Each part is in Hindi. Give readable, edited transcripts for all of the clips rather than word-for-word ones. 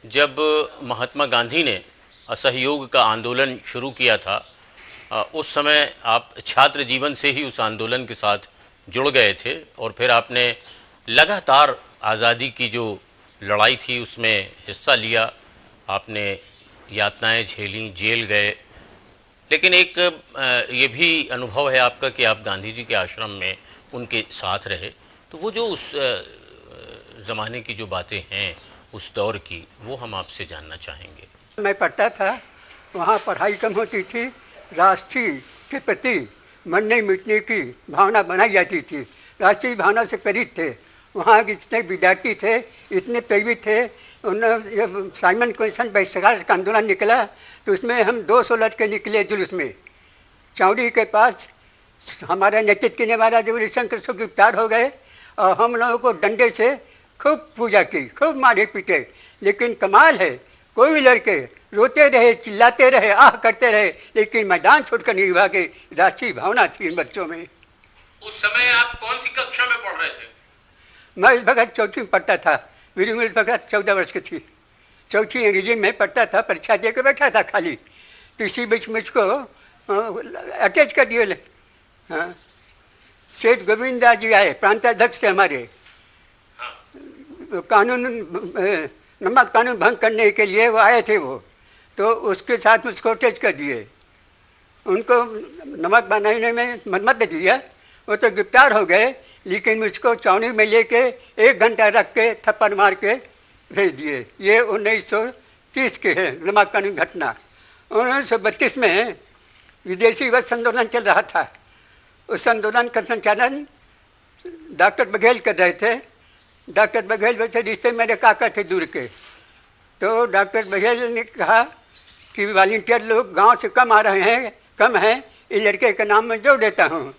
जब महात्मा गांधी ने असहयोग का आंदोलन शुरू किया था, उस समय आप छात्र जीवन से ही उस आंदोलन के साथ जुड़ गए थे और फिर आपने लगातार आज़ादी की जो लड़ाई थी उसमें हिस्सा लिया। आपने यातनाएं झेलीं, जेल गए, लेकिन एक ये भी अनुभव है आपका कि आप गांधी जी के आश्रम में उनके साथ रहे। तो वो जो उस ज़माने की जो बातें हैं उस दौर की, वो हम आपसे जानना चाहेंगे। मैं पढ़ता था, वहाँ पढ़ाई कम होती थी, राष्ट्रीय के प्रति मरने मिटने की भावना बनाई जाती थी। राष्ट्रीय भावना से प्रेरित थे वहाँ के जितने विद्यार्थी थे, इतने प्रेरित थे। जब साइमन कमीशन बहिष्कार का आंदोलन निकला तो उसमें हम 200 लड़के निकले जुलूस में। चौड़ी के पास हमारा नेतृत्व करने वाला जो रविशंकर शुक्ल गिरफ्तार हो गए और हम लोगों को डंडे से खूब पूजा की, खूब मारे पीटे। लेकिन कमाल है, कोई भी लड़के रोते रहे, चिल्लाते रहे, आह करते रहे, लेकिन मैदान छोड़कर नहीं भागे। राष्ट्रीय भावना थी इन बच्चों में। उस समय आप कौन सी कक्षा में पढ़ रहे थे? मैं इस वक्त चौथी में पढ़ता था। मेरी उम्र इस वक्त 14 वर्ष की थी। चौथी अंग्रेजी में पढ़ता था, परीक्षा दे के बैठा था खाली। तो इसी बीच मुझको अटैच कर दिए। हाँ, सेठ गोविंद दास जी आए, प्रांताध्यक्ष थे हमारे। कानून नमक कानून भंग करने के लिए वो आए थे वो, तो उसके साथ मुझको अटैच कर दिए। उनको नमक बनाने में मत दिया, वो तो गिरफ्तार हो गए, लेकिन मुझको चौनी में लेके 1 घंटा रख के थप्पड़ मार के भेज दिए। ये 1930 के है नमक कानून घटना। 1932 में विदेशी वस्त्र आंदोलन चल रहा था। उस आंदोलन का संचालन डॉक्टर बघेल कर रहे थे। डॉक्टर बघेल वैसे रिश्ते मेरे काका थे दूर के। तो डॉक्टर बघेल ने कहा कि वॉलंटियर लोग गांव से कम आ रहे हैं, कम हैं, इस लड़के के नाम में जोड़ देता हूं।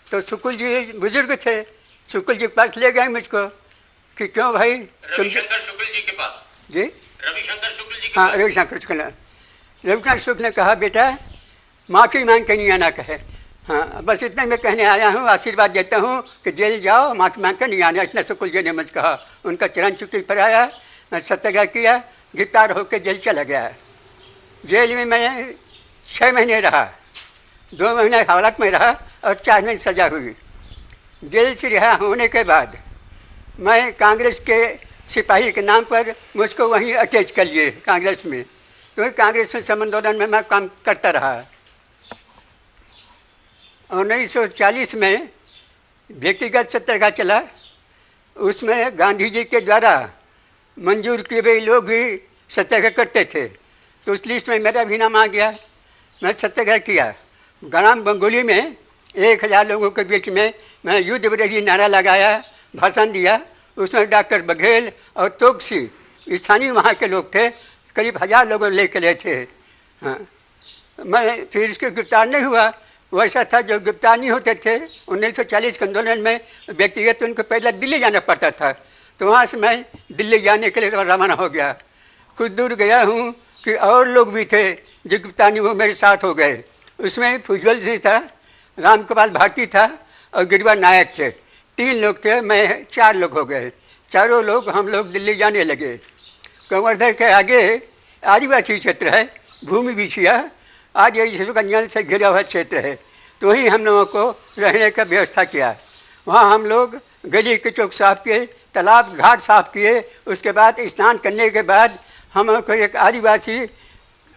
तो शुक्ल जी बुजुर्ग थे, शुक्ल जी के पास ले गए मुझको कि क्यों भाई। रविशंकर शुक्ल जी के पास? जी, रविशंकर शुक्ल जी के हाँ, पास। रविशंकर शुक्ल ने कहा बेटा माफ़ी मांग के नहीं आना कहे। हाँ, बस इतने में कहने आया हूँ, आशीर्वाद देता हूँ कि जेल जाओ, माफ़ी मांग कर नहीं आना। इतना शुक्ल जी ने मुझ कहा। उनका चरण चुकी पर आया, मैं सत्याग्रह किया, गिरफ्तार होकर जेल चला गया। जेल में मैं 6 महीने रहा, 2 महीने हालत में रहा और 4 महीने सजा हुई। जेल से रिहा होने के बाद मैं कांग्रेस के सिपाही के नाम पर मुझको वहीं अटैच कर लिए कांग्रेस में। तो कांग्रेस में संबंधोलन में मैं काम करता रहा। 1940 में व्यक्तिगत सत्याग्रह चला। उसमें गांधी जी के द्वारा मंजूर किए हुए लोग भी सत्याग्रह करते थे, तो उस लिस्ट में मेरा भी नाम आ गया। मैं सत्याग्रह किया। ग्राम बंगोली में 1000 लोगों के बीच में मैं युद्ध विरोधी नारा लगाया, भाषण दिया। उसमें डॉक्टर बघेल और तोकसी स्थानीय वहाँ के लोग थे, करीब 1000 लोगों लेकर गए थे। हाँ, मैं फिर इसके गिरफ्तार नहीं हुआ। वैसा था जो गिरफ्तार नहीं होते थे। 1940 के आंदोलन में व्यक्तिगत उनको पहले दिल्ली जाना पड़ता था, तो वहाँ से मैं दिल्ली जाने के लिए रवाना हो गया। कुछ दूर गया हूँ कि और लोग भी थे जो गिरफ्तार नहीं, वो मेरे साथ हो गए। उसमें फुजल जी था, रामगोपाल भारती था और गिरिवर नायक थे। 3 लोग थे, मैं 4 लोग हो गए। चारों लोग हम लोग दिल्ली जाने लगे। कंवर्धर के आगे आदिवासी क्षेत्र है, भूमि बिछिया, आज ये जंगल से घिरा हुआ क्षेत्र है। तो वहीं हम लोगों को रहने का व्यवस्था किया। वहाँ हम लोग गली के चौक साफ किए, तालाब घाट साफ किए। उसके बाद स्नान करने के बाद हम लोग को एक आदिवासी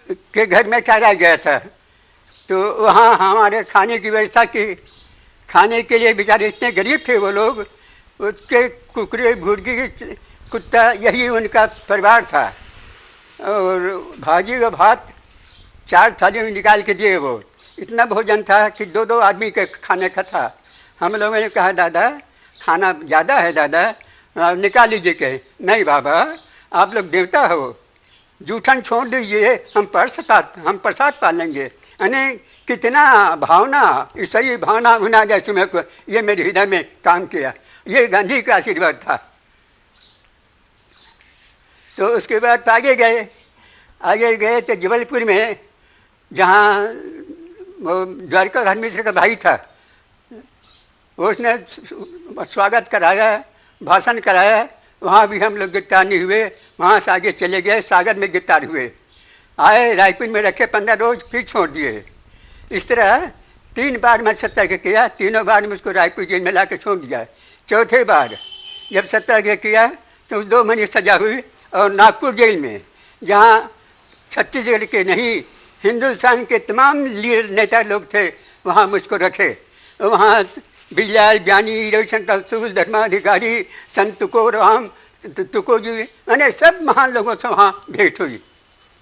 के घर में ठहराया गया था। तो वहाँ हमारे खाने की व्यवस्था की। खाने के लिए बेचारे इतने गरीब थे वो लोग, उसके कुकरे मुर्गी कुत्ता यही उनका परिवार था। और भाजी व भात 4 थाली में निकाल के दिए। वो इतना भोजन था कि 2-2 आदमी के खाने का था। हम लोगों ने कहा दादा खाना ज़्यादा है, दादा निकाल लीजिए। कहे नहीं बाबा, आप लोग देवता हो, जूठन छोड़ दीजिए, हम प्रसाद पालेंगे। यानी कितना भावना, ईश्वरीय भावना बना गया सुबह को, ये मेरे हृदय में काम किया। ये गांधी का आशीर्वाद था। तो उसके बाद आगे गए तो जबलपुर में, जहाँ वो द्वारका मिश्र का भाई था, उसने स्वागत कराया, भाषण कराया। वहाँ भी हम लोग गिरफ्तार नहीं हुए, वहाँ से आगे चले गए, सागर में गिरफ्तार हुए, आए रायपुर में रखे 15 रोज, फिर छोड़ दिए। इस तरह 3 बार मैं सत्याग्रह किया, तीनों बार मुझको रायपुर जेल में ला के छोड़ दिया। चौथे बार जब सत्याग्रह किया तो 2 महीने सजा हुई, और नागपुर जेल में, जहाँ छत्तीसगढ़ के नहीं हिंदुस्तान के तमाम लीडर नेता लोग थे, वहाँ मुझको रखे। वहाँ बिजलाल, ज्ञानी, रविशंकर सूद, धर्माधिकारी, संत तुकोराम, तुको जी, मैंने सब महान लोगों से वहाँ भेंट हुई।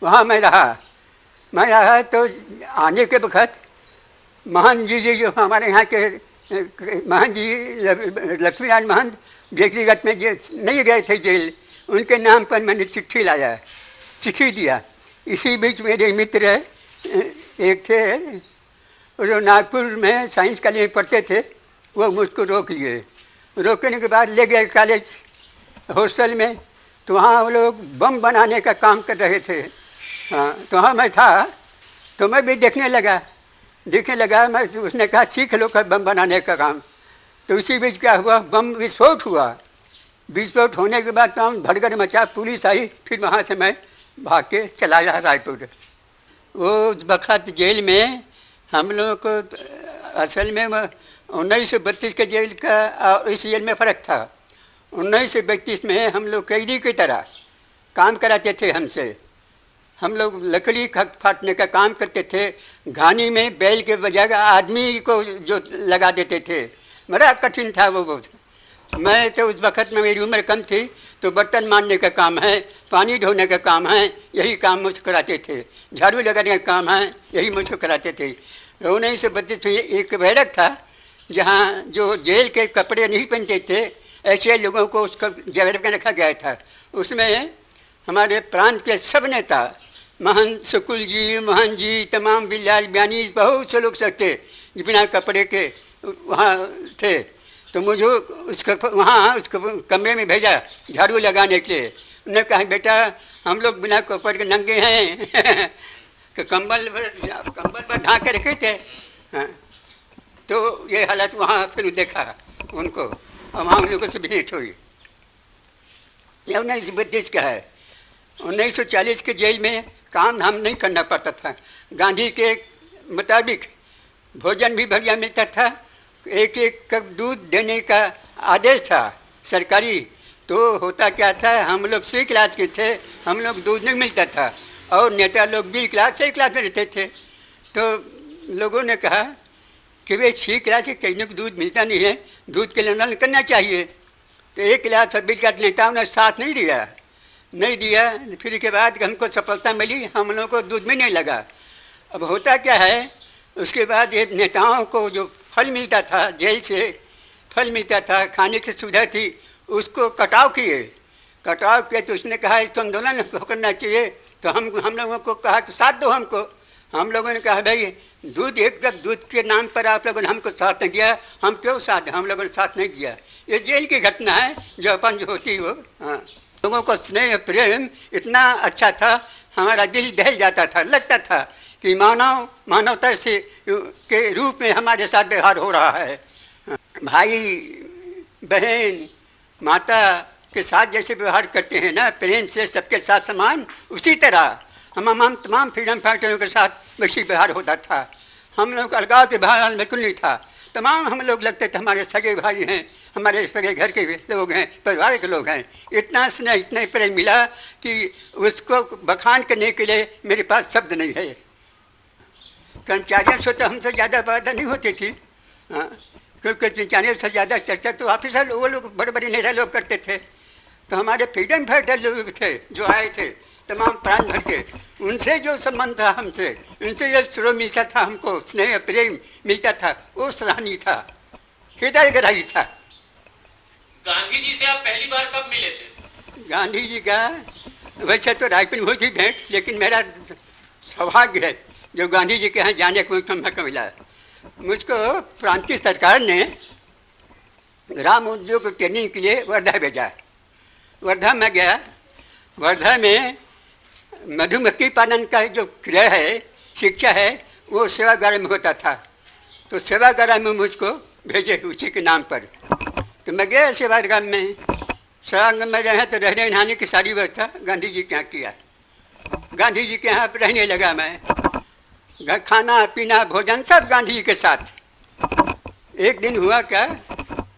वहाँ मैं रहा तो आने के वक्त महंत जी जो हमारे यहाँ के महंत जी लक्ष्मीनारायण महंत व्यक्तिगत में जो नहीं गए थे जेल, उनके नाम पर मैंने चिट्ठी दिया। इसी बीच मेरे मित्र एक थे जो नागपुर में साइंस कॉलेज में पढ़ते थे, वो मुझको रोक लिए। रोकने के बाद ले गए कॉलेज हॉस्टल में, तो वहाँ वो लोग बम बनाने का काम कर रहे थे। हाँ, तो वहाँ मैं था, तो मैं भी देखने लगा। मैं उसने कहा सीख लो का बम बनाने का काम। तो उसी बीच क्या हुआ, बम विस्फोट हुआ। विस्फोट होने के बाद काम भड़गड़ मचा, पुलिस आई, फिर वहाँ से मैं भाग के चला आया रायपुर। वो उस वक्त जेल में हम लोगों को असल में 1932 के जेल का और इस जेल में फ़र्क था। 1932 में हम लोग कैदी की तरह काम कराते थे हमसे। हम लोग लकड़ी फाटने का काम करते थे, घानी में बैल के बजाय आदमी को जो लगा देते थे, बड़ा कठिन था वो बहुत। मैं तो उस वक्त में मेरी उम्र कम थी, तो बर्तन मारने का काम है, पानी ढोने का काम है, यही काम मुझको कराते थे। झाड़ू लगाने का काम है, यही मुझको कराते थे। 1932 में एक बैरक था जहाँ जो जेल के कपड़े नहीं पहनते थे, ऐसे लोगों को उसका बैरक में रखा गया था। उसमें हमारे प्रांत के सब नेता, महंत सुकुल जी, महंत जी, तमाम बिल्लाल बयानी, बहुत से लोग सकते बिना कपड़े के वहाँ थे। तो मुझे उसको कमरे में भेजा झाड़ू लगाने के लिए। उन्होंने कहा बेटा हम लोग बिना कपड़े के नंगे हैं कि कंबल पर ढाँक के रखे थे। हाँ, तो ये हालत वहाँ फिर देखा उनको, और वहाँ उन लोगों से भेंट हुई। यह 1932 का है। 1940 के जेल में काम धाम नहीं करना पड़ता था। गांधी के मुताबिक भोजन भी बढ़िया मिलता था, एक कप दूध देने का आदेश था सरकारी। तो होता क्या था, हम लोग C क्लास के थे, हम लोग दूध नहीं मिलता था, और नेता लोग B क्लास C क्लास में रहते थे। तो लोगों ने कहा कि वे C क्लास के कहीं को दूध मिलता नहीं है, दूध के लिए आंदोलन करना चाहिए। तो A क्लास और B क्लास नेताओं ने साथ नहीं दिया। फिर के बाद हमको सफलता मिली, हम लोगों को दूध में नहीं लगा। अब होता क्या है, उसके बाद ये नेताओं को जो फल मिलता था, जेल से फल मिलता था, खाने की सुविधा थी, उसको कटाव किए। तो उसने कहा इसको आंदोलन करना चाहिए। तो हम लोगों को कहा कि साथ दो हमको। हम लोगों ने कहा भाई दूध, एक कप दूध के नाम पर आप लोगों ने हमको साथ नहीं दिया, हम क्यों साथ दें? हम लोगों ने साथ नहीं दिया। ये जेल की घटना है जो अपन जो होती हो। हाँ, लोगों को स्नेह प्रेम इतना अच्छा था, हमारा दिल दहल जाता था, लगता था कि मानवता से के रूप में हमारे साथ व्यवहार हो रहा है। भाई बहन माता के साथ जैसे व्यवहार करते हैं ना, प्रेम से सबके साथ समान, उसी तरह हम तमाम फ्रीडम फाइटरों के साथ वैसी व्यवहार होता था। हम लोग अलगाव के भाव बिल्कुल नहीं था। तमाम हम लोग लगते थे हमारे सगे भाई हैं, हमारे सगे घर के लोग हैं, परिवार के लोग हैं। इतना स्नेह, इतना प्रेम मिला कि उसको बखान करने के लिए मेरे पास शब्द नहीं है। कर्मचारियों से तो हमसे ज़्यादा बात नहीं होती थी। हाँ, क्योंकि कर्मचारियों से ज़्यादा चर्चा तो ऑफिसर वो लोग बड़े बड़े नेता लोग करते थे। तो हमारे फ्रीडम फाइटर लोग थे जो आए थे तमाम प्रांत भर के, उनसे जो संबंध था हमसे, उनसे जो स्नेह मिलता था, हमको स्नेह प्रेम मिलता था, वो सराहनीय था, हृदयग्राही था। गांधी जी से आप पहली बार कब मिले थे? गांधी जी का वैसे तो रायपुर में हुई थी भेंट, लेकिन मेरा सौभाग्य है जो गांधी जी के यहाँ जाने को मौका मिला। मुझको प्रांतीय सरकार ने ग्राम उद्योग ट्रेनिंग के लिए वर्धा भेजा। वर्धा में गया। वर्धा में मधुमक्खी पालन का जो क्रिया है, शिक्षा है, वो सेवागार में होता था। तो सेवागार में मुझको भेजे उसी के नाम पर। तो मैं गया सेवागार में। सरांग में रहे तो रहने नहाने की सारी व्यवस्था गांधी जी के यहाँ किया। गांधी जी के यहाँ रहने लगा मैं, खाना पीना भोजन सब गांधी जी के साथ। एक दिन हुआ क्या,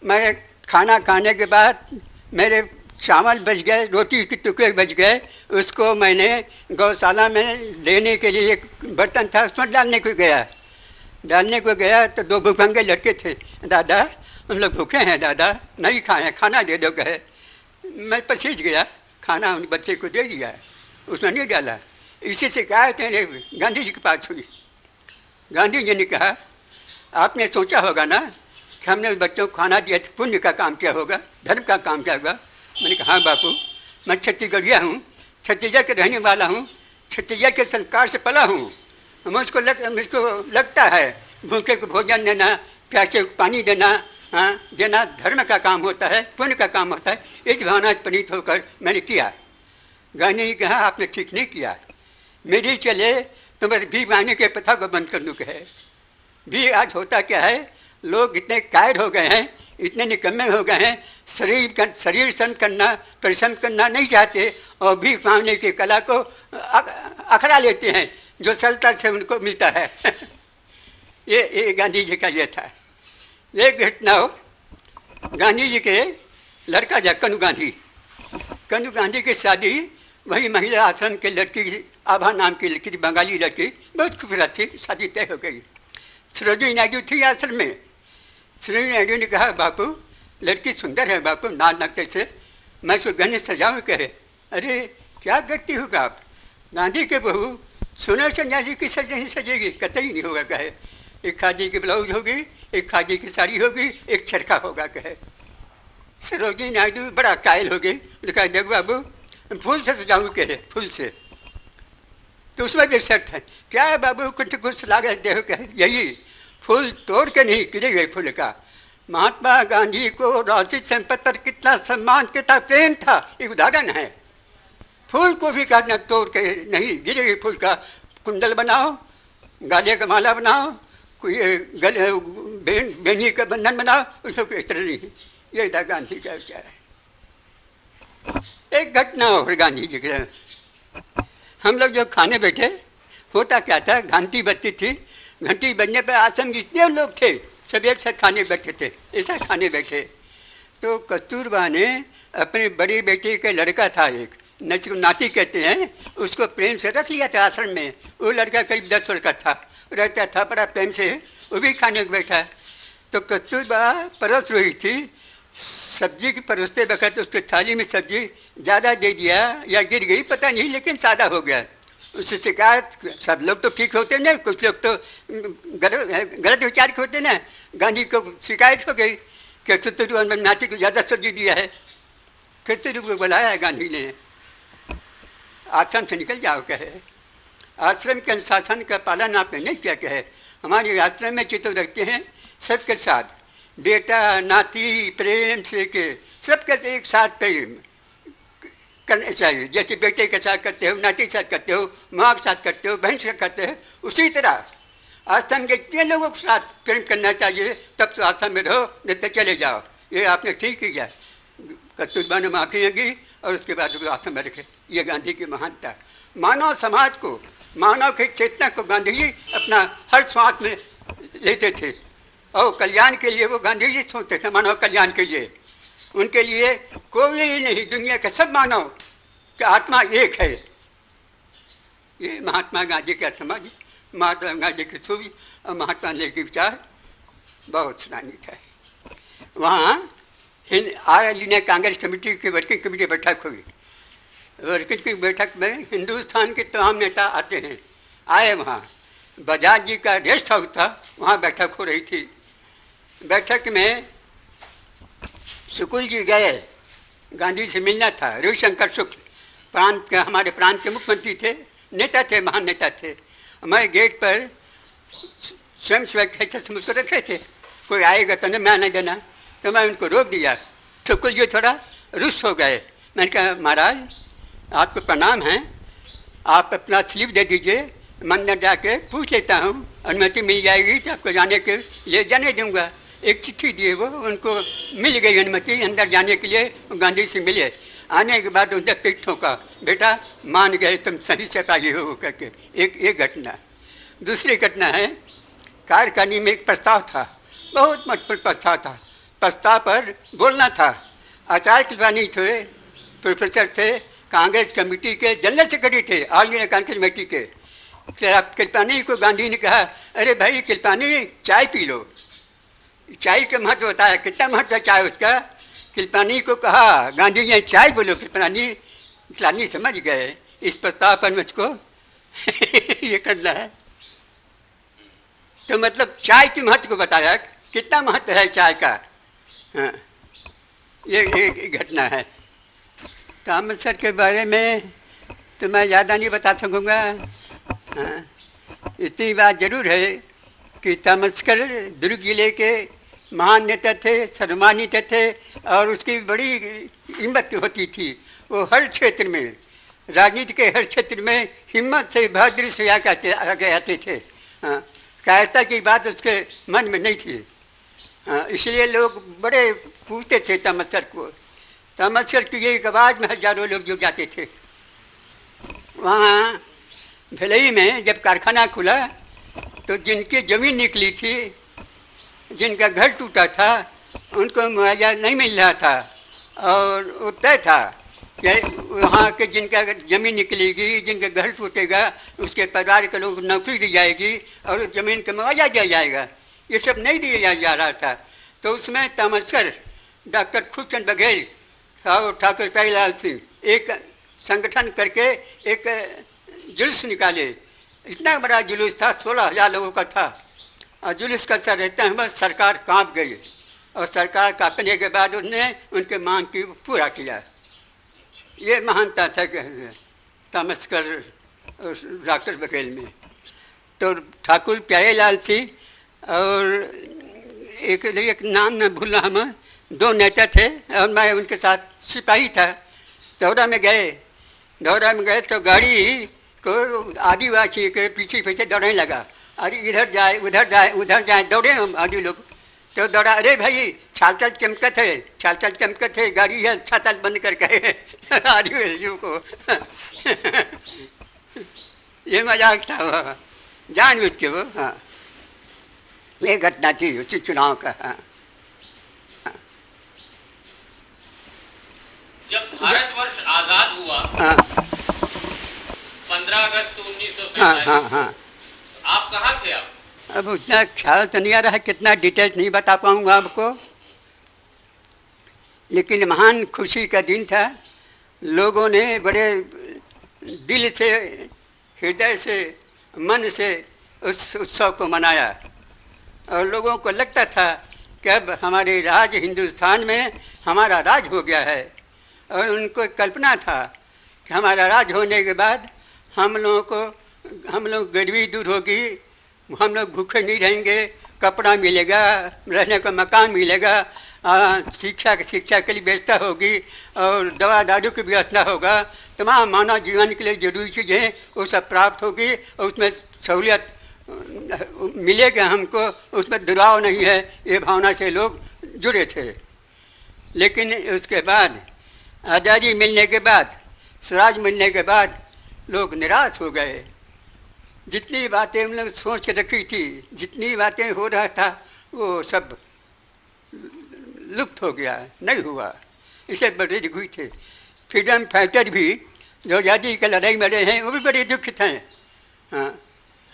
मैं खाना खाने के बाद मेरे चावल बच गए, रोटी के टुकड़े बच गए, उसको मैंने गौशाला में देने के लिए एक बर्तन था उसमें डालने को गया तो दो भूखंगे लड़के थे। दादा हम लोग भूखे हैं, दादा नहीं खाए, खाना दे दो कहे। मैं पसीज गया, खाना उन बच्चे को दे दिया, उसने नहीं डाला। इसी से कहा तेरे गांधी जी के पास हुई। गांधी जी ने कहा आपने सोचा होगा ना कि हमने उस बच्चों को खाना दिया तो पुण्य का काम किया होगा, धर्म का काम किया होगा। मैंने कहा हाँ बापू, मैं छत्तीसगढ़िया हूँ, छत्तीसगढ़ के रहने वाला हूँ, छत्तीसगढ़ के संस्कार से पला हूँ। मुझको लगता है भूखे को भोजन देना, प्यासे को पानी देना, हाँ देना धर्म का काम होता है, पुण्य का काम होता है। इस भावना प्रणीत होकर मैंने किया। गांधी जी कहा आपने ठीक नहीं किया, मेरी चले तो बस भी मांगने के प्रथा को बंद कर दूँ कहे। भी आज होता क्या है, लोग इतने कायर हो गए हैं, इतने निकम्मे हो गए हैं, शरीर श्रम करना, परिश्रम करना नहीं चाहते और भीख मांगने की कला को अखड़ा लेते हैं जो सरलता से उनको मिलता है। ये गांधी जी का ये था। एक घटना हो, गांधी जी के लड़का जा कनु गांधी की शादी वही महिला आश्रम के लड़की, आभा नाम की लड़की थी, बंगाली लड़की, बहुत खूबसूरत थी, शादी तय हो गई। सरोजिनी नायडू थी आश्रम में। सरोजिनी नायडू ने कहा बापू लड़की सुंदर है बापू, नाल नक्ते से मैं उसको गहने सजाऊँ कहे। अरे क्या करती होगा आप, गांधी के बहू सोने संन्यासी की सजेगी, कतई नहीं होगा कहे। एक खादी की ब्लाउज होगी, एक खादी की साड़ी होगी, एक चरखा होगा कहे। सरोजिनी नायडू बड़ा कायल हो गई, कहा देखो बाबू फूल से सजाऊँ कहे, फूल से। तो उसमें भी शर्त है, क्या है बाबू कुछ लागत दे कहे, यही फूल तोड़ के नहीं गिरे गए फूल का। महात्मा गांधी को राष्ट्रीय संपत्ति पर कितना सम्मान, कितना प्रेम था, एक उदाहरण है। फूल को भी काटना तोड़ के नहीं, गिरे हुए फूल का कुंडल बनाओ, गाले का माला बनाओ, कोई गले बेनी का बंधन बनाओ, उसको कोई तरह नहीं। ये था गांधी का विचार है। एक घटना हो गांधी जी के, हम लोग जो खाने बैठे, होता क्या था, घंटी बजती थी, घंटी बजने पर आश्रम जितने लोग थे सब एक साथ खाने बैठे थे। ऐसा खाने बैठे तो कस्तूरबा ने अपने बड़ी बेटी के लड़का था एक, जिसको नाती कहते हैं, उसको प्रेम से रख लिया था आश्रम में। वो लड़का करीब 10 वर्ष का था, रहता था बड़ा प्रेम से, वो भी खाने को बैठा। तो कस्तूरबा परोस रही थी, सब्जी की परोसते वक्त उसके थाली में सब्जी ज़्यादा दे दिया या गिर गई पता नहीं, लेकिन सादा हो गया। उससे शिकायत, सब लोग तो ठीक होते ना, कुछ लोग तो गलत विचार के होते ना। गांधी को शिकायत हो गई कि कस्तूरबा नाती को ज़्यादा सब्जी दिया है। कस्तूरबा को बुलाया गांधी ने, आश्रम से निकल जाओ कहे, आश्रम के अनुशासन का पालन आपने नहीं किया कहे। हमारे आश्रम में चित्त रखते हैं सबके साथ, बेटा नाती प्रेम से के सबके एक साथ प्रेम करना चाहिए। जैसे बेटे के साथ करते हो, नाती के साथ करते हो, माँ के साथ करते हो, बहन से करते हो, उसी तरह आश्रम के इतने लोगों के साथ प्रेम करना चाहिए, तब तो आश्रम में रहो, नहीं तो चले जाओ। ये आपने ठीक किया। कस्तूरबा ने माफी मांगी और उसके बाद वो आश्रम में रखे। ये गांधी की महानता। मानव समाज को, मानव की चेतना को गांधी जी अपना हर श्वास में लेते थे और कल्याण के लिए वो गांधी जी सोचते थे, मानव कल्याण के लिए। उनके लिए कोई नहीं, दुनिया के सब मानव की आत्मा एक है। ये महात्मा गांधी का समझ, महात्मा गांधी की सूझ और महात्मा गांधी के विचार बहुत सराहनीय है। वहाँ ने कांग्रेस कमेटी की वर्किंग कमेटी बैठक हुई। वर्किंग की बैठक में हिंदुस्तान के तमाम नेता आते हैं, आए। वहाँ बजाज जी का रेस्ट हाउस था, वहाँ बैठक हो रही थी। बैठक में शुक्ल जी गए, गांधी से मिलना था। रविशंकर शुक्ल प्रांत के, हमारे प्रांत के मुख्यमंत्री थे, नेता थे, महान नेता थे। मैं गेट पर स्वयं स्वेच्छा से मुझको रखे थे, कोई आएगा तो मैं नहीं देना, तो मैं उनको रोक दिया। शुक्ल जी थोड़ा रुष्ट हो गए। मैंने कहा महाराज आपको प्रणाम है, आप अपना स्लिप दे दीजिए, मंदिर जाके पूछ लेता हूँ, अनुमति मिल जाएगी तो आपको जाने के लिए जाने दूँगा। एक चिट्ठी दिए, वो उनको मिल गई अनुमति अंदर जाने के लिए, गांधी से मिले। आने के बाद उनने पीठ ठोका, बेटा मान गए तुम सही सिपाही हो करके। एक घटना। दूसरी घटना है, कार्यकारिणी में एक प्रस्ताव था, बहुत महत्वपूर्ण प्रस्ताव था। प्रस्ताव पर बोलना था। आचार्य कृपलानी थे, प्रोफेसर थे, कांग्रेस कमेटी के जनरल सेक्रेटरी थे, ऑल इंडिया कांग्रेस कमेटी के। कृपलानी को गांधी ने कहा, अरे भाई कृपलानी चाय पी लो। चाय का महत्व बताया, कितना महत्व है चाय उसका। कृपलानी को कहा गांधी जी चाय बोलो। कृपलानी समझ गए इस प्रस्ताव पर मुझको ये करना है। तो मतलब चाय के महत्व को बताया, कितना महत्व है चाय का। हाँ, ये घटना है। तो अमृतसर के बारे में तो मैं ज़्यादा नहीं बता सकूँगा। हाँ, इतनी बात जरूर है कि तमस्कर दुर्ग जिले के महान नेता थे, सम्मानित थे, और उसकी बड़ी हिम्मत होती थी। वो हर क्षेत्र में, राजनीति के हर क्षेत्र में हिम्मत से, बहादुरी से आगे आते थे। हाँ, कायरता की बात उसके मन में नहीं थी। हाँ, इसलिए लोग बड़े पूछते थे तमस्कर को। तमस्कर की एक आवाज़ में हजारों लोग जुट जाते थे। वहाँ भिलई में जब कारखाना खुला तो जिनकी ज़मीन निकली थी, जिनका घर टूटा था, उनको मुआवजा नहीं मिल रहा था, और वो तय था कि वहाँ के जिनका ज़मीन निकलेगी, जिनका घर टूटेगा, उसके परिवार के लोग नौकरी दी जाएगी और ज़मीन का मुआवजा दिया जाएगा। ये सब नहीं दिया जा रहा था। तो उसमें तमस्कर, डॉक्टर खूबचंद बघेल और ठाकुर प्यारेलाल सिंह एक संगठन करके एक जुलूस निकाले। इतना बड़ा जुलूस था, 16,000 लोगों का था। और जुलूस का सर रहते हैं, बस सरकार कांप गई, और सरकार कांपने के बाद उन्होंने उनके मांग की पूरा किया। ये महानता था तमस्कर और डॉक्टर बघेल में। तो ठाकुर प्यारेलाल सिंह और एक नाम न भूलना, हम 2 नेता थे, और मैं उनके साथ सिपाही था। दौरा में गए तो गाड़ी को आदिवासी के पीछे पीछे दौड़ने लगा। अरे इधर जाए उधर जाए दौड़े हम आदि लोग। तो दौड़ा, अरे भाई छाल चमकत है, गाड़ी है, छाता बंद करके आदिवासियों को ये मजाक था वो, जानबूझ के वो। हाँ, ये घटना थी उसी चुनाव का। हाँ, जब भारतवर्ष आजाद हुआ, हाँ, 15 अगस्त 1947, हाँ, आप कहाँ थे? आप अब उतना ख्याल तो नहीं आ रहा है, कितना डिटेल्स नहीं बता पाऊंगा आपको, लेकिन महान खुशी का दिन था। लोगों ने बड़े दिल से, हृदय से, मन से उस उत्सव को मनाया, और लोगों को लगता था कि अब हमारे राज, हिंदुस्तान में हमारा राज हो गया है। और उनको कल्पना था कि हमारा राज होने के बाद हम लोग गरीबी दूर होगी, हम लोग भूखे नहीं रहेंगे, कपड़ा मिलेगा, रहने का मकान मिलेगा, शिक्षा के लिए व्यवस्था होगी, और दवा दारू की व्यवस्था होगा, तमाम मानव जीवन के लिए जरूरी चीज़ें वो सब प्राप्त होगी, और उसमें सहूलियत मिलेगा हमको, उसमें दुराव नहीं है। ये भावना से लोग जुड़े थे। लेकिन उसके बाद आज़ादी मिलने के बाद, स्वराज मिलने के बाद लोग निराश हो गए। जितनी बातें हम लोग सोच के रखी थी, जितनी बातें हो रहा था, वो सब लुप्त हो गया, नहीं हुआ। इसे बड़े दुख हुए थे। फ्रीडम फाइटर भी जो आज़ादी की लड़ाई में लड़े हैं, वो भी बड़े दुखित हैं। हाँ,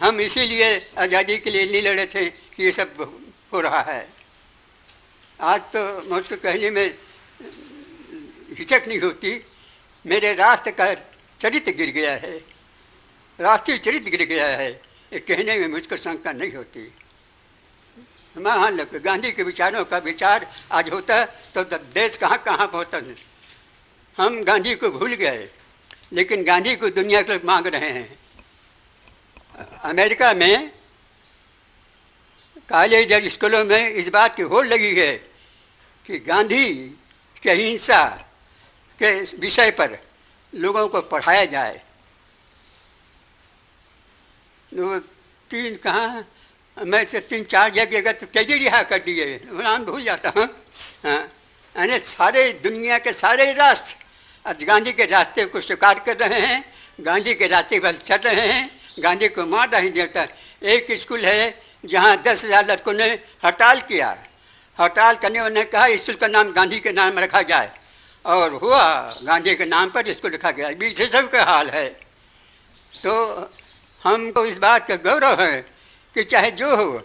हम इसीलिए आज़ादी के लिए नहीं लड़े थे कि ये सब हो रहा है। आज तो मुझको कहने में हिचक नहीं होती, मेरे राष्ट्र का चरित्र गिर गया है, राष्ट्रीय चरित्र गिर गया है, ये कहने में मुझको शंका नहीं होती। महान लोग, गांधी के विचारों का विचार आज होता तो देश कहाँ पहुँचता। हम गांधी को भूल गए, लेकिन गांधी को दुनिया के लोग मांग रहे हैं। अमेरिका में कॉलेज और स्कूलों में इस बात की होड़ लगी है कि गांधी की अहिंसा के विषय पर लोगों को पढ़ाया जाए। 3 कहाँ मैं से 3-4 जगह तो कैदी रिहा कर दिए, नाम भूल जाता हूँ। हाँ, यानी सारे दुनिया के सारे राष्ट्र आज गांधी के रास्ते को स्वीकार कर रहे हैं, गांधी के रास्ते पर चल रहे हैं, गांधी को मार नहीं देता। एक स्कूल है जहाँ 10,000 लड़कों ने हड़ताल किया, हड़ताल करने उन्होंने कहा स्कूल का नाम गांधी के नाम रखा जाए, और हुआ गांधी के नाम पर स्कूल रखा गया। बीच सब का हाल है। तो हमको इस बात का गौरव है कि चाहे जो हो,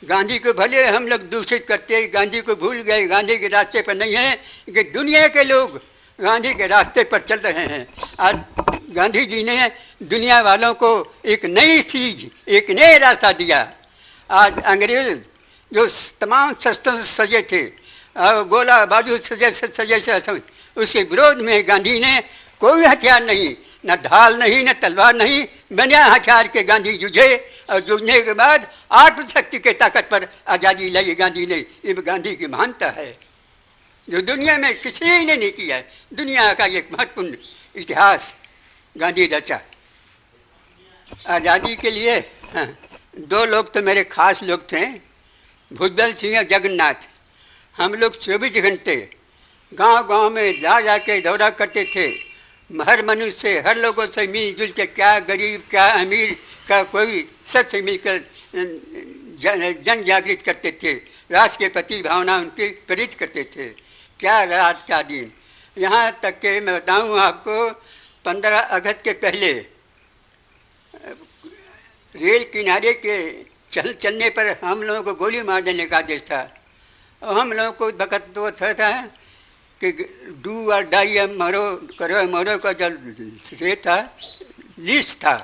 गांधी को भले हम लोग दूषित करते, गांधी को भूल गए, गांधी के रास्ते पर नहीं है, कि दुनिया के लोग गांधी के रास्ते पर चल रहे हैं। आज गांधी जी ने दुनिया वालों को एक नई चीज, एक नया रास्ता दिया। आज अंग्रेज जो तमाम शस्त्रों से सजे थे, गोला बारूद सजे उसके विरोध में गांधी ने कोई हथियार नहीं, न ढाल नहीं, न तलवार नहीं, बिना हथियार के गांधी जूझे, और जूझने के बाद आत्मशक्ति के ताकत पर आज़ादी लाई गांधी ने। ये गांधी की महानता है जो दुनिया में किसी ने नहीं किया है। दुनिया का एक महत्वपूर्ण इतिहास गांधी रचा। आज़ादी के लिए हाँ, 2 लोग तो मेरे खास लोग थे, भुजबल सिंह और जगन्नाथ। हम लोग 24 घंटे गांव-गांव में जा के दौरा करते थे, हर मनुष्य से, हर लोगों से मिलजुल के, क्या गरीब क्या अमीर का कोई, सबसे मिलकर जन जागृत करते थे, राष्ट्र के प्रति भावना उनकी प्रेरित करते थे। क्या रात क्या दिन। यहाँ तक के मैं बताऊँ आपको, 15 अगस्त के पहले रेल किनारे के चलने पर हम लोगों को गोली मार देने का आदेश था। और हम लोगों को वक़्त तो था कि डू और डाई मरो करो मरो का जो ये था लिस्ट था,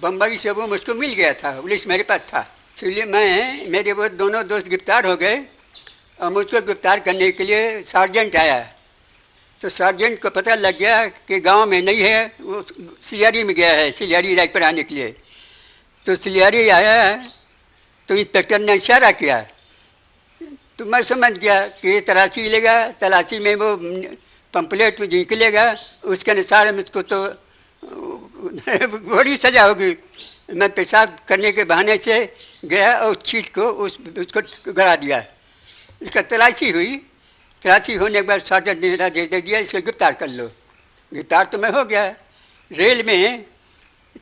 बम्बई से वो मुझको मिल गया था, लिस्ट मेरे पास था। इसलिए मेरे वो दोनों दोस्त गिरफ्तार हो गए, और मुझको गिरफ्तार करने के लिए सार्जेंट आया। तो सार्जेंट को पता लग गया कि गांव में नहीं है, वो सिलियारी में गया है, सिलियारी राइट पर आने के लिए। तो सिलियारी आया तो इंस्पेक्टर ने इशारा किया, तो मैं समझ गया कि ये तलाशी लेगा, तलाशी में वो पंपलेट निकलेगा, उसके अनुसार मुझको तो बड़ी सज़ा होगी। मैं पेशाब करने के बहाने से गया और चीट को उसको गड़ा दिया। इसका तलाशी हुई, तलाशी होने के बाद सार्जेंट ने आदेश दे दिया इसको गिरफ्तार कर लो। गिरफ्तार तो मैं हो गया। रेल में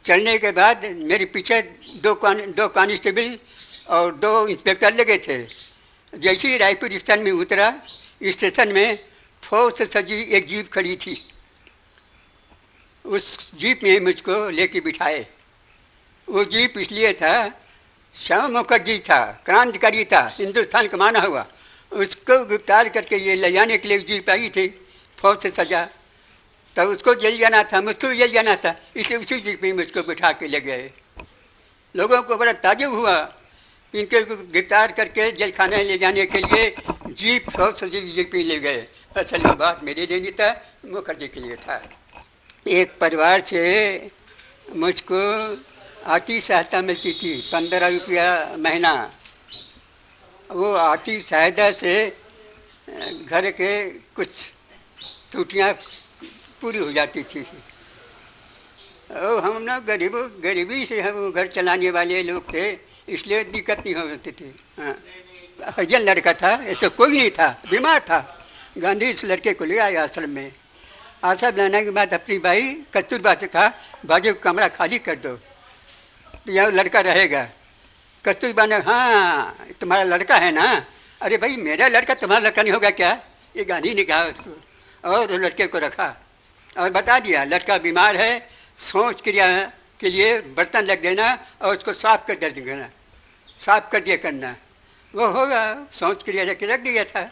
चलने के बाद मेरे पीछे दो कांस्टेबल और 2 इंस्पेक्टर लगे थे। जैसे ही रायपुर स्टेशन में उतरा, स्टेशन में फौज से सजी एक जीप खड़ी थी। उस जीप में मुझको लेके बिठाए। वो जीप इसलिए था, श्याम मुखर्जी था, क्रांतिकारी था, हिंदुस्तान का माना हुआ, उसको गिरफ्तार करके ये ले जाने के लिए जीप आई थी फौज से सजा। तब उसको जेल जाना था, मुझको जेल जाना था, इसलिए उसी जीप में मुझको बिठा के ले गए। लोगों को बड़ा ताज्जुब हुआ, इनके गिरफ्तार करके जेल खाने ले जाने के लिए जीप फौज से जीप में ले गए। असल में बात मेरे लिए नहीं था, मुखर्जी के लिए था। एक परिवार से मुझको आर्थिक सहायता मिलती थी, 15 रुपया महीना। वो आर्थिक सहायता से घर के कुछ त्रुटियाँ पूरी हो जाती थी। और हम लोग गरीबी से हम घर चलाने वाले लोग थे, इसलिए दिक्कत नहीं होती थी। हाँ, हरिजन लड़का था, ऐसा कोई नहीं था, बीमार था। गांधी इस लड़के को ले आए आश्रम में। आश्रम लाने के बाद अपनी भाई कस्तूरबा से कहा, बाजू कमरा खाली कर दो, तो यह लड़का रहेगा। कस्तूरबा ने, हाँ तुम्हारा लड़का है ना? अरे भाई मेरा लड़का तुम्हारा लड़का नहीं होगा क्या? ये गांधी ने कहा उसको, और लड़के को रखा और बता दिया लड़का बीमार है, सोच क्रिया के लिए बर्तन रख देना और उसको साफ कर देना, साफ कर दिया करना। वो होगा, सोच क्रिया रख दिया था।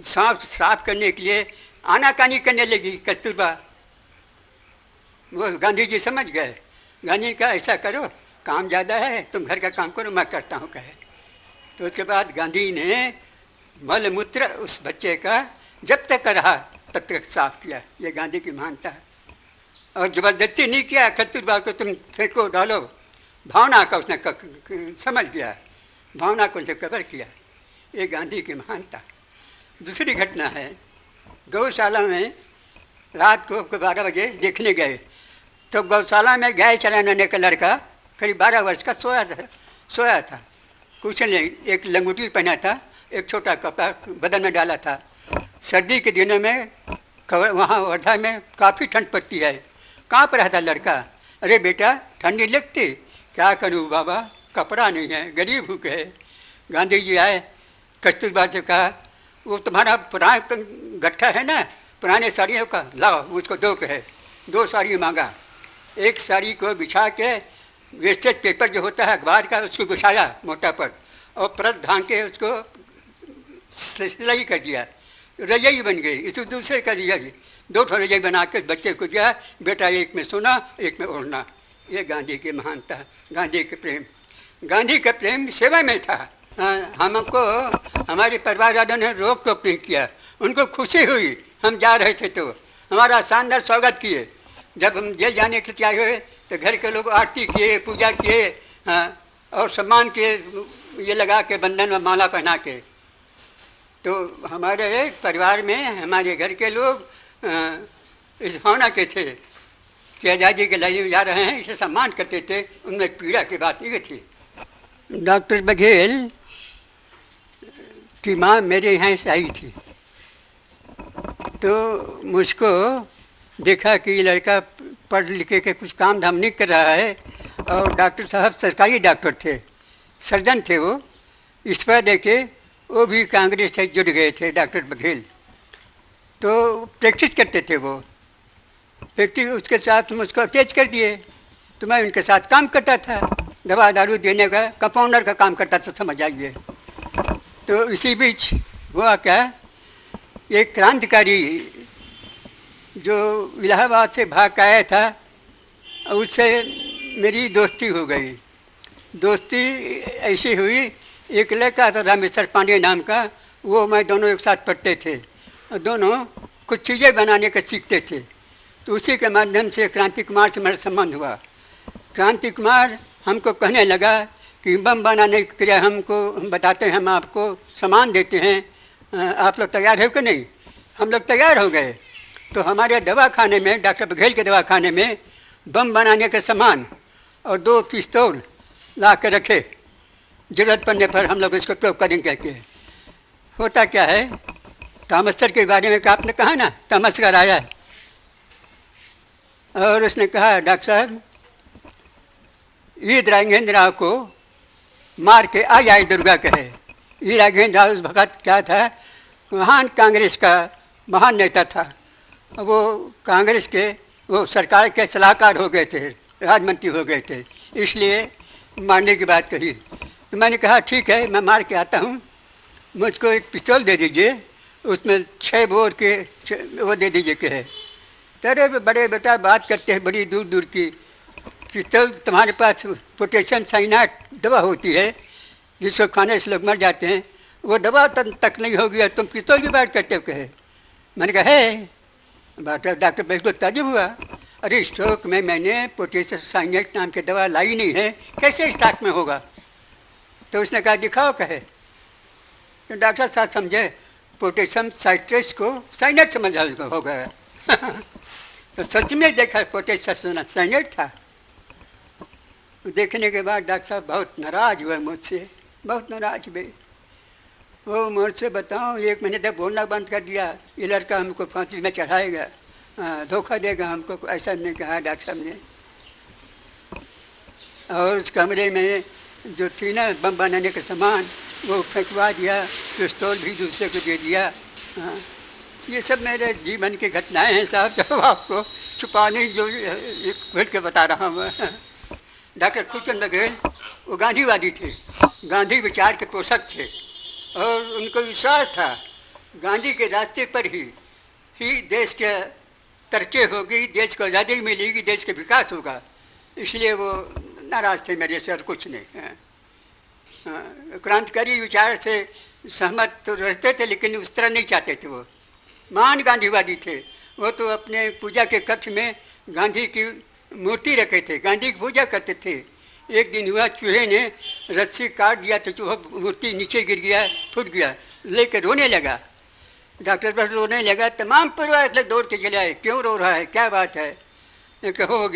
साफ करने के लिए आनाकानी करने लगी कस्तूरबा। वो गांधी जी समझ गए। गांधी ने कहा ऐसा करो, काम ज़्यादा है, तुम घर का काम करो, मैं करता हूँ कहे। तो उसके बाद गांधी ने मल मूत्र उस बच्चे का जब तक रहा तब तक साफ किया। ये गांधी की महानता है। और ज़बरदस्ती नहीं किया कस्तूरबा को तुम फेंको डालो, भावना का उसने समझ गया, भावना को उसे कवर किया। ये गांधी की महानता। दूसरी घटना है, गौशाला में रात को 12 बजे देखने गए, तो गौशाला में गाय चराने का लड़का करीब 12 वर्ष का सोया था। कुछ नहीं, एक लंगोटी पहना था, एक छोटा कपड़ा बदन में डाला था। सर्दी के दिनों में वहाँ वर्धा में काफ़ी ठंड पड़ती है। काँप रहा था लड़का। अरे बेटा ठंडी लगती? क्या करूँ बाबा, कपड़ा नहीं है, गरीब भूख है। गांधी जी आए, कस्तूरबा से कहा वो तुम्हारा पुराना गट्ठा है ना पुराने साड़ियों का, लाओ उसको दो कहे। 2 साड़ी मांगा। एक साड़ी को बिछा के वेस्टेज पेपर जो होता है अखबार का उसको बिछाया मोटा पर, और परत ढांक के उसको सिलाई कर दिया, रजाई बन गई। इसको दूसरे का रजाई, 2 ठो रजाई बना के बच्चे को दिया, बेटा एक में सोना एक में ओढ़ना। ये गांधी की महानता, गांधी के प्रेम। गांधी का प्रेम सेवा में था। हमको हमारे परिवार वालों ने रोक टोक नहीं किया, उनको खुशी हुई। हम जा रहे थे तो हमारा शानदार स्वागत किए। जब हम जेल जाने के तैयार हुए तो घर के लोग आरती किए, पूजा किए, और सम्मान किए, ये लगा के बंधन में माला पहना के। तो हमारे परिवार में हमारे घर के लोग इस भावना के थे कि आज़ादी के लड़ाई में जा रहे हैं, इसे सम्मान करते थे। उनमें पीड़ा की बात नहीं थी। डॉक्टर बघेल की माँ मेरे यहाँ से आई थी, तो मुझको देखा कि ये लड़का पढ़ लिखे के कुछ काम धाम नहीं कर रहा है, और डॉक्टर साहब सरकारी डॉक्टर थे, सर्जन थे। वो इस्तीफा देके वो भी कांग्रेस से जुड़ गए थे डॉक्टर बघेल। तो प्रैक्टिस करते थे वो, प्रैक्टिस उसके साथ मुझको अटैच कर दिए। तो मैं उनके साथ काम करता था, दवा दारू देने का कंपाउंडर का काम करता था, समझ आइए। तो इसी बीच हुआ क्या, एक क्रांतिकारी जो इलाहाबाद से भाग के आया था, उससे मेरी दोस्ती हो गई। दोस्ती ऐसी हुई, एक लड़का था रामेश्वर पांडे नाम का, वो मैं दोनों एक साथ पढ़ते थे, और दोनों कुछ चीज़ें बनाने का सीखते थे। तो उसी के माध्यम से क्रांति कुमार से मेरा संबंध हुआ। क्रांति कुमार हमको कहने लगा कि बम बनाने की क्रिया हम बताते हैं, हम आपको सामान देते हैं, आप लोग तैयार हो कि नहीं? हम लोग तैयार हो गए। तो हमारे दवाखाने में, डॉक्टर बघेल के दवाखाने में बम बनाने के सामान और 2 पिस्तौल ला के रखे, ज़रूरत पड़ने पर हम लोग इसको प्रयोग करेंगे। के होता क्या है, थॉमस सर के बारे में आपने कहा ना, थॉमस सर आया और उसने कहा डॉक्टर साहब ईद राघवेंद्र राव को मार के आ जाए दुर्गा कहे। ईद राघवेंद्र राव उस वक़्त क्या था, महान कांग्रेस का महान नेता था। वो कांग्रेस के वो सरकार के सलाहकार हो गए थे, राजमंत्री हो गए थे, इसलिए मारने की बात कही। तो मैंने कहा ठीक है, मैं मार के आता हूँ, मुझको एक पिस्तौल दे दीजिए, उसमें 6 बोर के वो दे दीजिए कहे। तेरे बड़े बेटा बात करते हैं बड़ी दूर दूर की। पिस्तौल तुम्हारे पास पोटेशियम साइनाइड दवा होती है जिसको खाने से लोग मर जाते हैं, वो दवा तक नहीं होगी और तुम पिस्तौल की बात करते हो कहे। मैंने कहा है डॉक्टर बिल्कुल ताजुब हुआ, अरे स्टॉक में मैंने पोटेशियम साइनाइड नाम की दवा लाई नहीं है, कैसे स्टॉक में होगा? तो उसने कहा दिखाओ कहे। तो डॉक्टर साहब समझे पोटेशियम साइट्रेट को साइनाइड समझ हो गया। तो सच में देखा पोटेशियम साइनाइड था। देखने के बाद डॉक्टर साहब बहुत नाराज़ हुए मुझसे, बहुत नाराज़ हुए। वो मुझसे बताओ 1 महीने तक बोलना बंद कर दिया, ये लड़का हमको फांसी में चढ़ाएगा, धोखा देगा हमको, ऐसा नहीं कहा डॉक्टर साहब ने। और उस कमरे में जो थी ना बम बनाने का सामान, वो फेंकवा दिया, पिस्तौल भी दूसरे को दे दिया। ये सब मेरे जीवन की घटनाएं हैं साहब, जो आपको छुपाने जो घट के बता रहा हूँ। डॉक्टर खूबचंद बघेल वो गांधीवादी थे, गांधी विचार के पोषक थे, और उनको विश्वास था गांधी के रास्ते पर ही देश के तरक्की होगी, देश को आज़ादी मिलेगी, देश का विकास होगा। इसलिए वो नाराज़ थे मेरे से और कुछ नहीं। क्रांतिकारी विचार से सहमत तो रहते थे, लेकिन उस तरह नहीं चाहते थे। वो महान गांधीवादी थे। वो तो अपने पूजा के कक्ष में गांधी की मूर्ति रखे थे, गांधी की पूजा करते थे। एक दिन हुआ चूहे ने रस्सी काट दिया तो चूहा मूर्ति नीचे गिर गया, फूट गया, लेकर रोने लगा। डॉक्टर बस रोने लगा, तमाम परिवार इसलिए दौड़ के चले आए, क्यों रो रहा है, क्या बात है? कि हो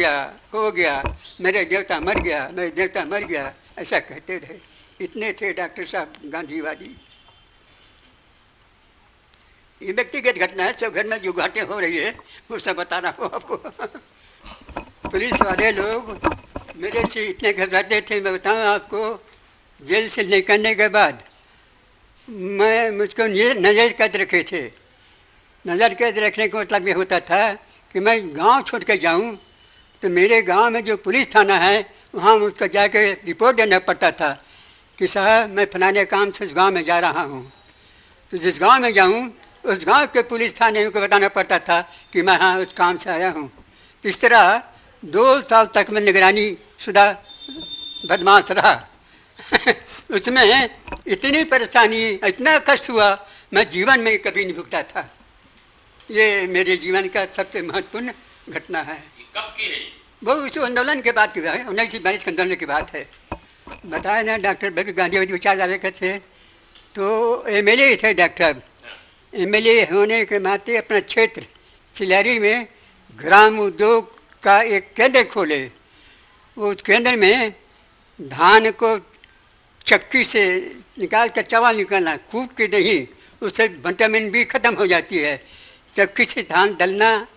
गया, मेरे देवता मर गया, मेरे देवता मर गया, ऐसा कहते रहे। इतने थे डॉक्टर साहब गांधीवादी। ये व्यक्तिगत घटना है, सब घर में जो घटना हो रही है वो सब बता रहा हूँ आपको। पुलिस वाले लोग मेरे से इतने घबराते थे, मैं बताऊँ आपको, जेल से निकलने के बाद मुझको नज़र कैद रखे थे। नज़र कैद रखने का मतलब ये होता था कि मैं गांव छोड़ के जाऊँ तो मेरे गांव में जो पुलिस थाना है वहाँ मुझको जाके रिपोर्ट देना पड़ता था कि साहब मैं फलाने काम से उस गाँव में जा रहा हूँ। तो जिस गांव में जाऊँ उस गांव के पुलिस थाने को बताना पड़ता था कि मैं हाँ उस काम से आया हूँ। तो इस तरह 2 साल तक मैं निगरानी शुदा बदमाश रहा। उसमें इतनी परेशानी, इतना कष्ट हुआ, मैं जीवन में कभी नहीं भुगता था। ये मेरे जीवन का सबसे महत्वपूर्ण घटना है। कब की है? वो उस आंदोलन के बाद की बात है, 1922 के आंदोलन की बात है। बताया ना डॉक्टर भगत गांधीवादी विचारधारा के थे, तो एमएलए थे डॉक्टर। एमएलए होने के नाते अपना क्षेत्र सिलारी में ग्राम उद्योग का एक केंद्र खोले। उस केंद्र में धान को चक्की से निकाल कर चावल निकालना, कूट के नहीं, उससे विटामिन बी खत्म हो जाती है। चक्की से धान दलना,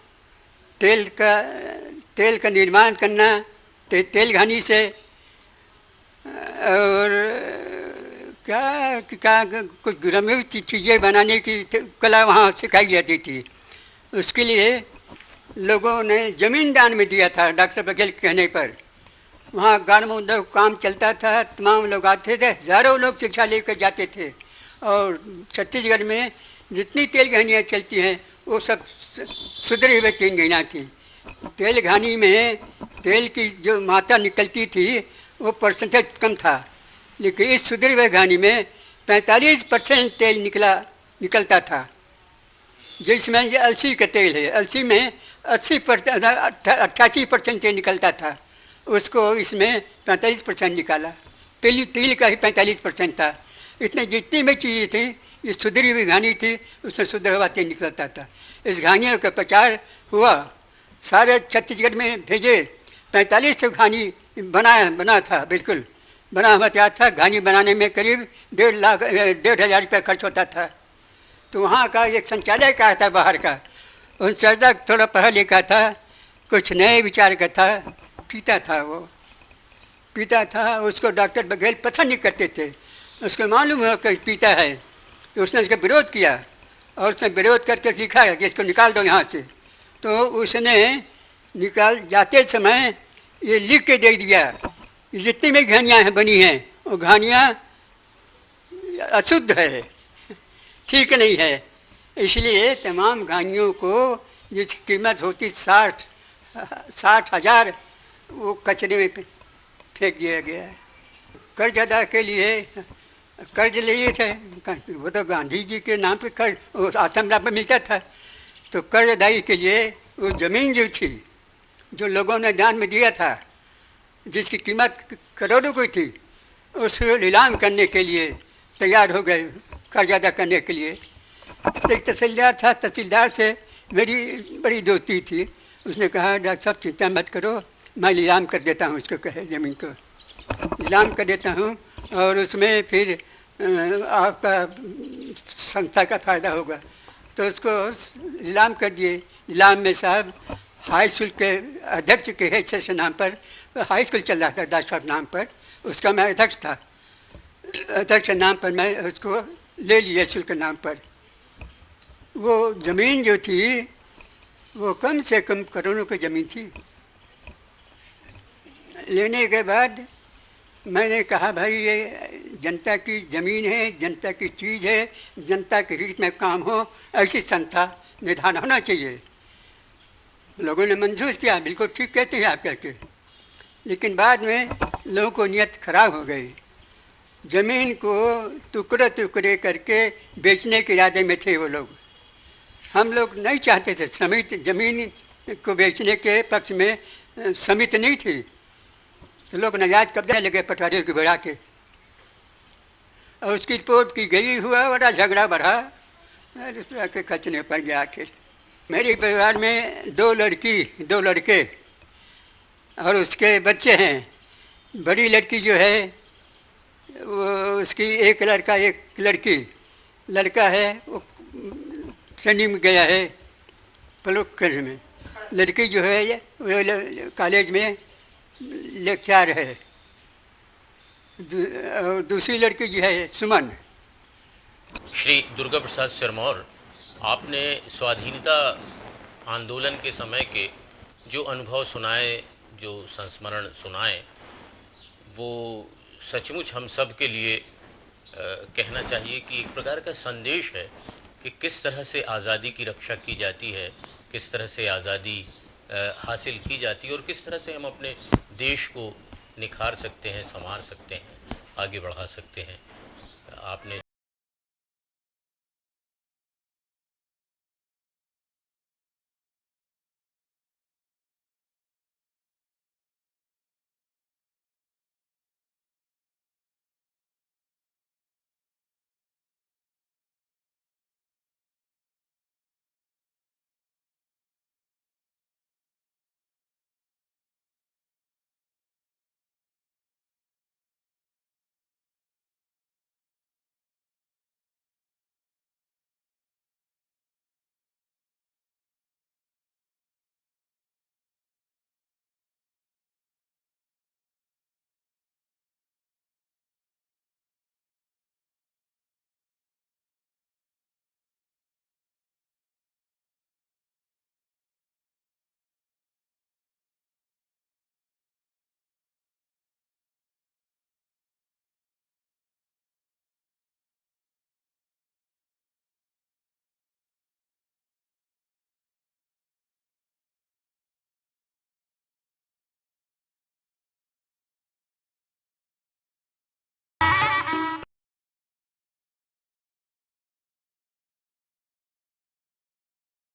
तेल का निर्माण करना, तेल घानी से, और क्या कुछ ग्रामीण चीज़ें बनाने की कला वहाँ सिखाई जाती थी। उसके लिए लोगों ने ज़मीन दान में दिया था डॉक्टर बघेल के कहने पर। वहाँ ग्राम उद्योग काम चलता था, तमाम लोग आते थे, हज़ारों लोग शिक्षा लेकर जाते थे। और छत्तीसगढ़ में जितनी तेल घानियाँ चलती हैं वो सब सुधरे हुए तेल घानियाँ थी। तेल घानी में तेल की जो मात्रा निकलती थी वो परसेंटेज कम था, लेकिन इस सुधरे हुए घानी में 45% तेल निकलता था। जिसमें ये अलसी का तेल है, अलसी में 88% तेल निकलता था, उसको इसमें 45% निकाला। तेल का ही 45% था। इसमें जितनी भी चीज़ें थी ये सुधरी हुई घानी थी, उसमें सुधरा हुआ तेल निकलता था। इस घानियों का प्रचार हुआ, सारे छत्तीसगढ़ में भेजे। 45 घानी बना था, बिल्कुल बना हुआ तैयार था। घानी बनाने में करीब 1,500 रुपये खर्च होता था। तो वहाँ का एक संचालक आया था बाहर का, उन संचालक थोड़ा पढ़ा लिखा था, कुछ नए विचार का था, पीता था। उसको डॉक्टर बघेल पसंद नहीं करते थे। उसको मालूम हुआ कि पीता है, तो उसने उसका विरोध किया और उसने विरोध करके लिखा है कि इसको निकाल दो यहाँ से। तो उसने निकाल जाते समय ये लिख के दे दिया, जितनी भी घानियाँ बनी हैं वो घानियाँ अशुद्ध है, ठीक नहीं है। इसलिए तमाम घानियों को जिसकी कीमत होती 60,000 वो कचरे में फेंक दिया गया है। कर्ज अदा के लिए कर्ज लिए थे, वो तो गांधी जी के नाम पे कर्ज आश्रम पर मिलता था। तो कर्ज अदाई के लिए वो ज़मीन जो थी, जो लोगों ने दान में दिया था, जिसकी कीमत करोड़ों की थी, उसको नीलाम करने के लिए तैयार हो गए, कर्ज अदा करने के लिए। तो एक तहसीलदार था, तहसीलदार से मेरी बड़ी दोस्ती थी। उसने कहा डॉक्टर साहब चिंता मत करो, मैं नीलाम कर देता हूँ, उसको कहे ज़मीन को नीलाम कर देता हूँ, और उसमें फिर आपका संस्था का फ़ायदा होगा। तो उसको नीलाम कर दिए। नीलाम में साहब हाई स्कूल के अध्यक्ष के हैसियत के नाम पर, हाई स्कूल चल रहा था डॉक्टर साहब नाम पर, उसका मैं अध्यक्ष था। अध्यक्ष के नाम पर मैं उसको ले लिया, स्कूल के नाम पर। वो ज़मीन जो थी वो कम से कम करोड़ों की ज़मीन थी। लेने के बाद मैंने कहा भाई ये जनता की ज़मीन है, जनता की चीज़ है, जनता के हित में काम हो, ऐसी संस्था निधान होना चाहिए। लोगों ने मंजूर किया, बिल्कुल ठीक कहते हैं आप कहके। लेकिन बाद में लोगों को नियत खराब हो गई। ज़मीन को टुकड़े टुकड़े करके बेचने के इरादे में थे वो लोग। हम लोग नहीं चाहते थे, समिति ज़मीन को बेचने के पक्ष में समिति नहीं थी। तो लोग नाजायज कब्जा लगे पटवारियों की बढ़ा के, और उसकी रिपोर्ट की गई, हुआ बड़ा झगड़ा बढ़ा, के खचने पड़ गया। आखिर मेरे परिवार में 2 लड़की 2 लड़के और उसके बच्चे हैं। बड़ी लड़की जो है उसकी एक लड़का एक लड़की, लड़का है वो ट्रेनिंग में गया है पलोकर में, लड़की जो है वो कॉलेज में लेक्चर है, और दूसरी लड़की जो है सुमन। श्री दुर्गा प्रसाद सिरमौर, आपने स्वाधीनता आंदोलन के समय के जो अनुभव सुनाए, जो संस्मरण सुनाए, वो सचमुच हम सब के लिए कहना चाहिए कि एक प्रकार का संदेश है कि किस तरह से आज़ादी की रक्षा की जाती है, किस तरह से आज़ादी हासिल की जाती है और किस तरह से हम अपने देश को निखार सकते हैं, संवार सकते हैं, आगे बढ़ा सकते हैं। आपने